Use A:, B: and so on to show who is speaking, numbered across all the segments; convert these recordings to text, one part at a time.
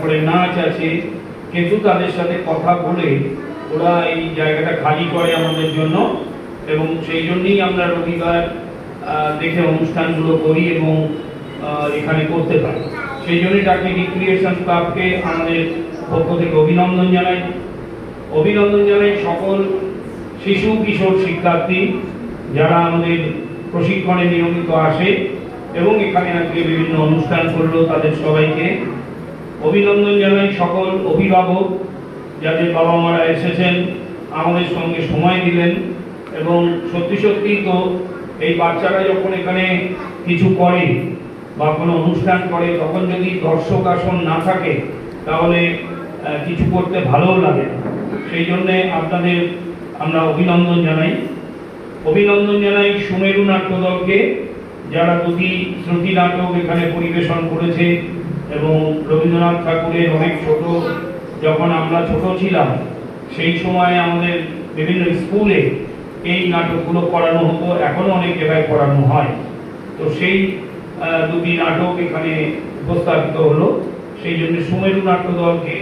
A: তারপরে নাচ আছে, কিন্তু তাদের সাথে কথা বলে ওরা এই জায়গাটা খালি করে আমাদের জন্য, এবং সেই জন্যই আমরা রবিবার দেখে অনুষ্ঠানগুলো করি এবং এখানে করতে পারি। সেই জন্যই টাকি রিক্রিয়েশন ক্লাবকে আমাদের পক্ষ থেকে অভিনন্দন জানাই। অভিনন্দন জানাই সকল শিশু কিশোর শিক্ষার্থী যারা আমাদের প্রশিক্ষণে নিয়মিত আসে এবং এখানে আজকে বিভিন্ন অনুষ্ঠান করলো, তাদের সবাইকে অভিনন্দন জানাই। সকল অভিভাবক যাদের বাবা মারা এসেছেন, আমাদের সঙ্গে সময় দিলেন, এবং সত্যি সত্যি তো এই বাচ্চারা যখন এখানে কিছু করে বা কোনো অনুষ্ঠান করে, তখন যদি দর্শক আসন না থাকে তাহলে কিছু করতে ভালোও লাগে না। সেই জন্যে আপনাদের আমরা অভিনন্দন জানাই। অভিনন্দন জানাই সুমেরু নাট্য দলকে, যারা দুটি শ্রুতি নাটক এখানে পরিবেশন করেছে, এবং রবীন্দ্রনাথ ঠাকুরের অনেক ছোট, যখন আমরা ছোট ছিলাম সেই সময় আমাদের বিভিন্ন স্কুলে এই নাটকগুলো করানো হতো, এখনো অনেক জায়গায় করানো হয়। তো সেই দুটি নাটক এখানে উপস্থাপিত হলো, সেই জন্য সুমেরু নাট্য দলকে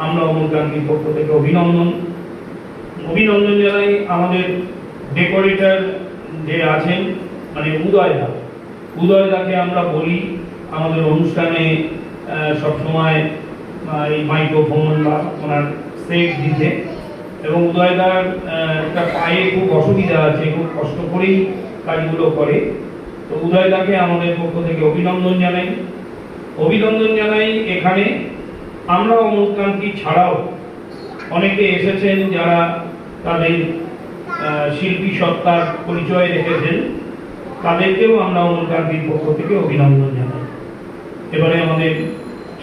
A: আমরা অমরকান্তির পক্ষ থেকে অভিনন্দন জানাই। আমাদের ডেকোরেটর যে আছেন মানে উদয়দাকে আমরা বলি আমাদের অনুষ্ঠানে সবসময় এই মাইক্রোফোন বা ওনার সেট দিতে, এবং উদয়দার একটা পায়ে খুব অসুবিধা আছে, খুব কষ্ট করেই কাজগুলো করে। তো উদয়দাকে আমাদের পক্ষ থেকে অভিনন্দন জানাই। এখানে আমরা অমরকান্তি ছাড়াও অনেকে এসেছেন যারা তাদের শিল্পী সত্তার পরিচয় রেখেছেন, তাদেরকেও আমরা অমরকান্তির পক্ষ থেকে অভিনন্দন জানাই। এবারে আমাদের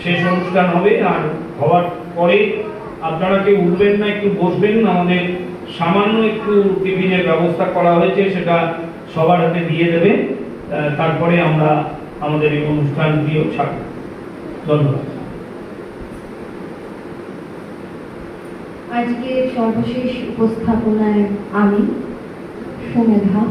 A: শেষ অনুষ্ঠান হবে, আর হওয়ার পরে আপনারা কেউ উঠবেন না, একটু বসবেন। আমাদের সামান্য একটু টিফিনের ব্যবস্থা করা হয়েছে, সেটা সবার হাতে দিয়ে দেবে, তারপরে আমরা আমাদের এই অনুষ্ঠানটিও ছাড়ব। ধন্যবাদ।
B: আজকে সর্বশেষ উপস্থাপনায় আমি সুমেধা।